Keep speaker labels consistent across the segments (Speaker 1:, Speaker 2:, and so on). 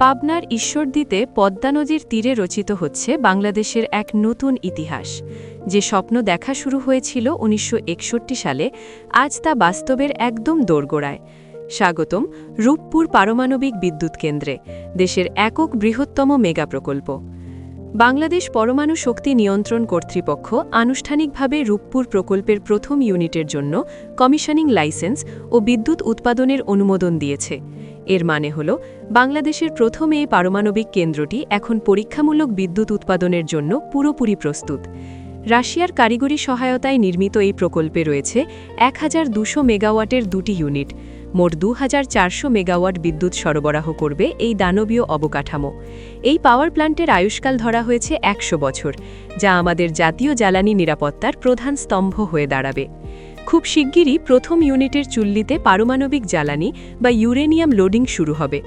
Speaker 1: পাবনার ঈশ্বরদীতে পদ্মা নদীর তীরে রচিত হচ্ছে বাংলাদেশের এক নতুন ইতিহাস। যে স্বপ্ন দেখা শুরু হয়েছিল ১৯৬১ সালে, আজ তা বাস্তবের একদম দোরগোড়ায়। স্বাগতম রূপপুর পারমাণবিক বিদ্যুৎ কেন্দ্রে, দেশের একক বৃহত্তম মেগা প্রকল্প। বাংলাদেশ পরমাণু শক্তি নিয়ন্ত্রণ কর্তৃপক্ষ আনুষ্ঠানিকভাবে রূপপুর প্রকল্পের প্রথম ইউনিটের জন্য কমিশনিং লাইসেন্স ও বিদ্যুৎ উৎপাদনের অনুমোদন দিয়েছে। এর মানে হল, বাংলাদেশের প্রথম এই পারমাণবিক কেন্দ্রটি এখন পরীক্ষামূলক বিদ্যুৎ উৎপাদনের জন্য পুরোপুরি প্রস্তুত। রাশিয়ার কারিগরি সহায়তায় নির্মিত এই প্রকল্পে রয়েছে ১২০০ মেগাওয়াটের দুটি ইউনিট। মোট ২৪০০ মেগাওয়াট বিদ্যুৎ সরবরাহ করবে এই দানবীয় অবকাঠামো। এই পাওয়ার প্ল্যান্টের আয়ুষ্কাল ধরা হয়েছে ১০০ বছর, যা আমাদের জাতীয় জ্বালানি নিরাপত্তার প্রধান স্তম্ভ হয়ে দাঁড়াবে। খুব শিগগিরই প্রথম ইউনিটের চুল্লিতে পারমাণবিক জ্বালানি বা ইউরেনিয়াম লোডিং শুরু হবে।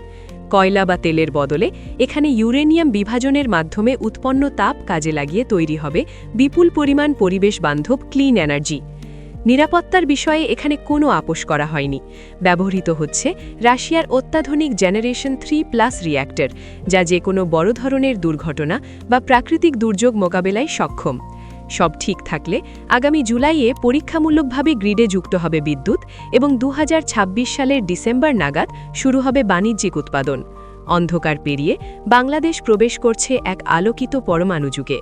Speaker 1: কয়লা বা তেলের বদলে এখানে ইউরেনিয়াম বিভাজনের মাধ্যমে উৎপন্ন তাপ কাজে লাগিয়ে তৈরি হবে বিপুল পরিমাণ পরিবেশ বান্ধব ক্লিন এনার্জি। নিরাপত্তার বিষয়ে এখানে কোনো আপোষ করা হয়নি। ব্যবহৃত হচ্ছে রাশিয়ার অত্যাধুনিক জেনারেশন 3+ রিয়্যাক্টর, যা যে কোনো বড় ধরনের দুর্ঘটনা বা প্রাকৃতিক দুর্যোগ মোকাবেলায় সক্ষম। সব ঠিক থাকলে আগামী জুলাইয়ে পরীক্ষামূলকভাবে গ্রিডে যুক্ত হবে বিদ্যুৎ এবং ২০২৬ সালের ডিসেম্বর নাগাদ শুরু হবে বাণিজ্যিক উৎপাদন। অন্ধকার পেরিয়ে বাংলাদেশ প্রবেশ করছে এক আলোকিত পরমাণু যুগে।